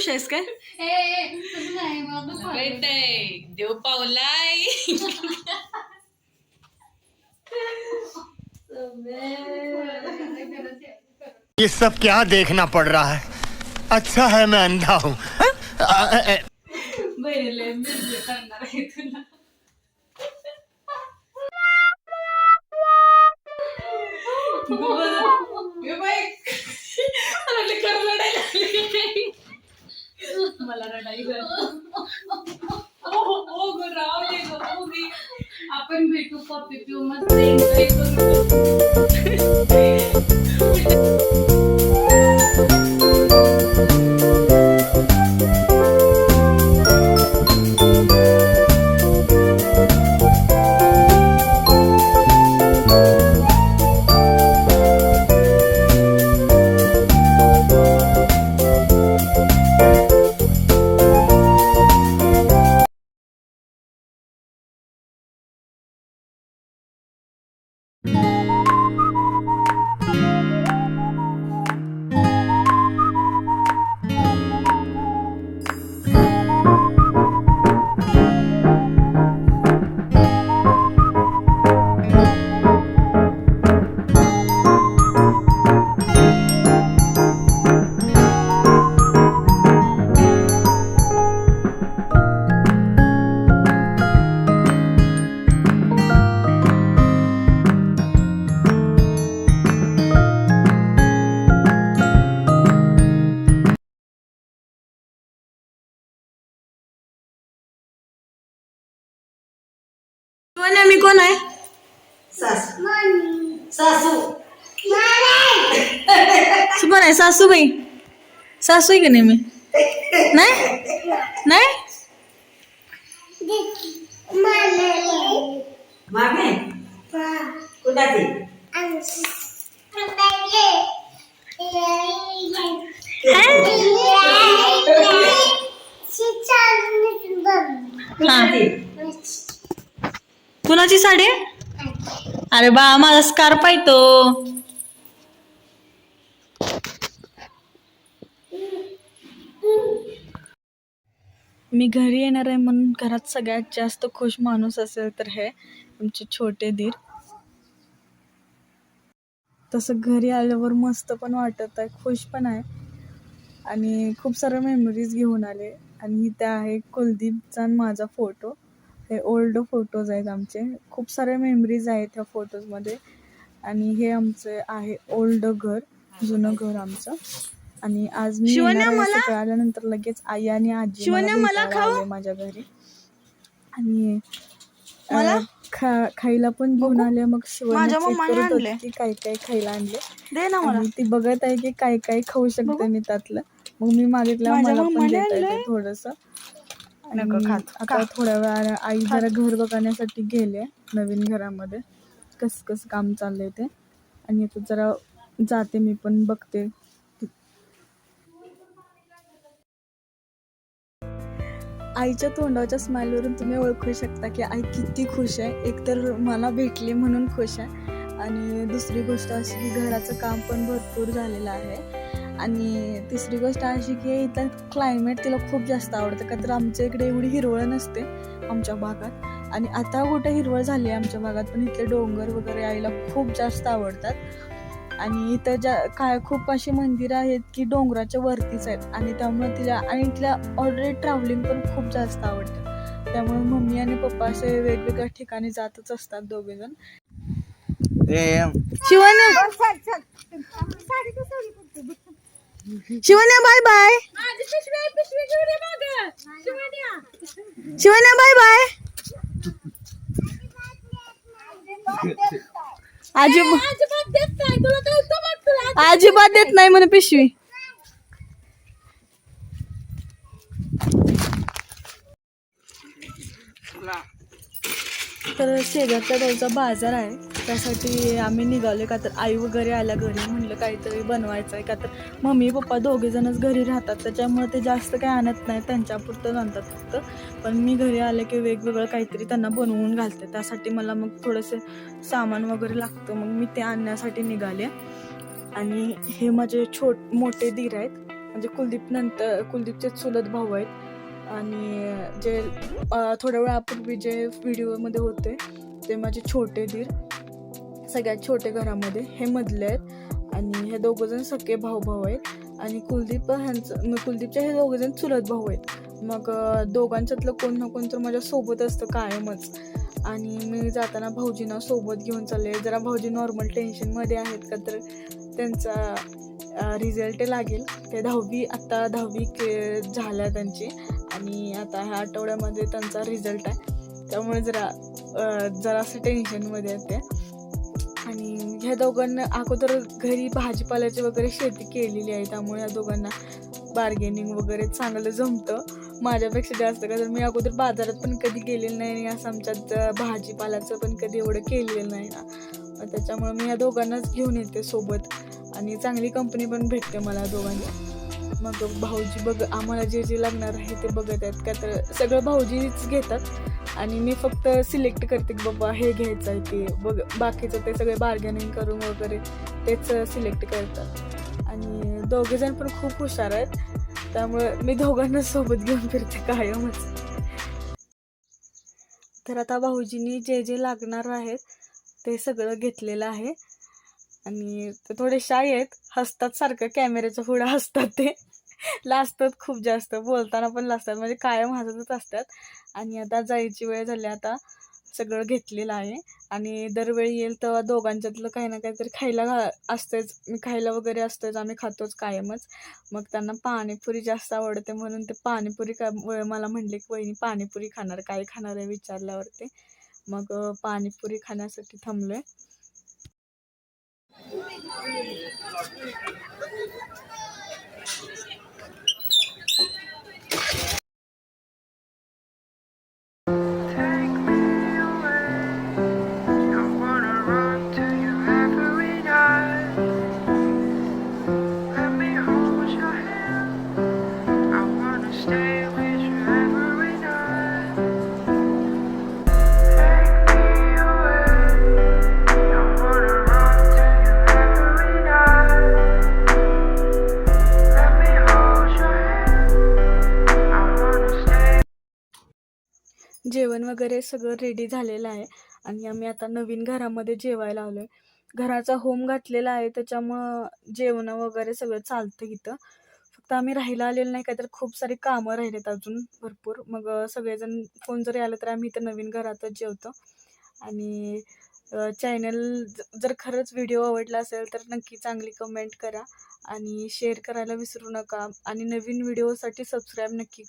खुश आहेस काय? देव पावलाय. ये सब क्या देखना पड़ रहा है? अच्छा है मैं अंधा हूँ. बहिणीला मिरची करणार आहे तुला. मला रडाई आपण भेटू कॉफी पिऊ मस्त एन्जॉय मी कोण आहे? कोण आहे? सासूबाई. सासू आहे का नाही मी? नाही नाही कुणाची साडी? अरे बा माझा स्कार्फ आहे तो. मी घरी येणार आहे म्हणून घरात सगळ्यात जास्त खुश माणूस असेल तर हे आमचे छोटे दीर. तसं घरी आल्यावर मस्त पण वाटत आहे, खुश पण आहे आणि खूप साऱ्या मेमरीज घेऊन आले. आणि त्या आहे कुलदीपचा आणि माझा फोटो. हे ओल्ड फोटोज आहेत आमचे, खूप साऱ्या मेमरीज आहेत ह्या फोटोजमध्ये. आणि हे आमचं आहे ओल्ड घर, जुनं घर आमचं. आणि आज मी सकाळी आल्यानंतर लगेच आई आणि आजी मला आले माझ्या घरी. आणि खायला पण घेऊन आले. मग शिवानी करत होती की काय काय खायला आणले आणि ती बघत आहे की काय काय खाऊ शकते मी त्यातलं. मग मी मागितलं मला पण देता येते थोडस. आता थोड्या वेळा आई जरा घर बघण्यासाठी गेले नवीन घरामध्ये, कसं काम चाललंय ते. आणि आता जरा जाते मी पण बघते. आईच्या तोंडाच्या स्माईलवरून तुम्ही ओळखू शकता की आई किती खुश आहे. एकतर मला भेटली म्हणून खुश आहे आणि दुसरी गोष्ट अशी की घराचं काम पण भरपूर झालेलं आहे. आणि तिसरी गोष्ट अशी की इथलं क्लायमेट तिला खूप जास्त आवडतं. का तर आमच्या इकडे एवढी हिरवळ नसते आमच्या भागात. आणि आता कुठे हिरवळ झाली आहे आमच्या भागात, पण इथले डोंगर वगैरे आईला खूप जास्त आवडतात. आणि इथं खूप अशी मंदिरं आहेत की डोंगराच्या वरतीच आहेत. आणि त्यामुळे तिला ऑलरेडी ट्रॅव्हलिंग पण खूप जास्त आवडतं. त्यामुळे मम्मी आणि पप्पा असे वेगवेगळ्या ठिकाणी जातच असतात दोघेजण. शिवन्या बाय बाय. शिवन्या बाय बाय. अजिबात देत नाही म्हणे पिशवी. तर शेजारच्या गावचा बाजार आहे, त्यासाठी आम्ही निघालो. का तर आई वगैरे आल्या घरी, म्हणलं काहीतरी बनवायचं आहे. का तर मम्मी पप्पा दोघेजणच घरी राहतात, त्याच्यामुळे ते जास्त काही आणत नाही, त्यांच्यापुरतं आणतात फक्त. पण मी घरी आले की वेगवेगळं काहीतरी त्यांना बनवून घालते. त्यासाठी मला मग थोडंसं सामान वगैरे लागतं, मग मी ते आणण्यासाठी निघाले. आणि हे माझे मोठे दीर आहेत. म्हणजे कुलदीपचे चुलत भाऊ आहेत. आणि जे थोड्या वेळापूर्वी जे व्हिडिओमध्ये होते ते माझे छोटे दीर, सगळ्यात छोटे घरामध्ये, हे मधले आहेत. आणि हे दोघंजण सख्खे भाऊ आहेत. आणि कुलदीपचे हे दोघंजण चुलत भाऊ आहेत. मग दोघांच्यातलं कोण ना कोण तर माझ्या सोबत असतं कायमच. आणि मी जाताना भाऊजींना सोबत घेऊन चालले. जरा भाऊजी नॉर्मल टेन्शनमध्ये आहेत का तर त्यांचा रिझल्ट लागेल. ते 10वी झाल्या त्यांची. आणि आता ह्या आठवड्यामध्ये त्यांचा रिझल्ट आहे. त्यामुळे जरासं टेन्शनमध्ये आहेत ते. आणि ह्या दोघांना अगोदर घरी भाजीपाल्याची वगैरे शेती केलेली आहे. त्यामुळे ह्या दोघांना बार्गेनिंग वगैरे चांगलं जमतं माझ्यापेक्षा जास्त. का तर मी अगोदर बाजारात पण कधी गेलेलं नाही आणि असं आमच्यात भाजीपाल्याचं पण कधी एवढं केलेलं नाही ना. त्याच्यामुळे मी ह्या दोघांनाच घेऊन येते सोबत. आणि चांगली कंपनी पण भेटते मला दोघांची. मग भाऊजी आम्हाला जे लागणार आहे ते बघत आहेत. का तर सगळं भाऊजीच घेतात आणि मी फक्त सिलेक्ट करते की बाबा हे घ्यायचं आहे ते बाकीचं ते सगळे बार्गेनिंग करून वगैरे तेच सिलेक्ट करतात. आणि दोघेजण पण खूप हुशार आहेत. त्यामुळे मी दोघांना सोबत घेऊन फिरते कायमच. तर आता भाऊजींनी जे लागणार आहेत ते सगळं घेतलेलं आहे. आणि ते थोडे शाय आहेत, हसतात सारखं कॅमेऱ्याच्या पुढे हसतात. ते लाजतात खूप जास्त, बोलताना पण लाजतात, म्हणजे कायम हसतच असतात. आणि आता जायची वेळ झाली. आता सगळं घेतलेलं आहे. आणि दरवेळी येईल तेव्हा दोघांच्यातलं काही ना काहीतरी खायला असतेच. मी खायला वगैरे असतेच, आम्ही खातोच कायमच. मग त्यांना पाणीपुरी जास्त आवडते म्हणून ते पाणीपुरी मला म्हणले की वहिनी पाणीपुरी खाणार, काय खाणार आहे विचारल्यावरती. मग पाणीपुरी खाण्यासाठी थांबलोय. जेवण वगैरे सगळं रेडी झालेलं आहे. आणि आम्ही आता नवीन घरामध्ये जेवायला आलोय. घराचा होम घातलेला आहे, त्याच्यामुळं जेवण वगैरे सगळं चालतं इथं. फक्त आम्ही राहायला आलेलं नाही, काय तर खूप सारी कामं राहिलेत अजून भरपूर. मग सगळेजण कोण जरी आलं तर आम्ही इथं नवीन घरातच जेवतो. आणि चॅनल जर खरंच व्हिडिओ आवडला असेल तर नक्की चांगली कमेंट करा आणि शेअर करायला विसरू नका. आणि नवीन व्हिडिओसाठी सबस्क्राईब नक्की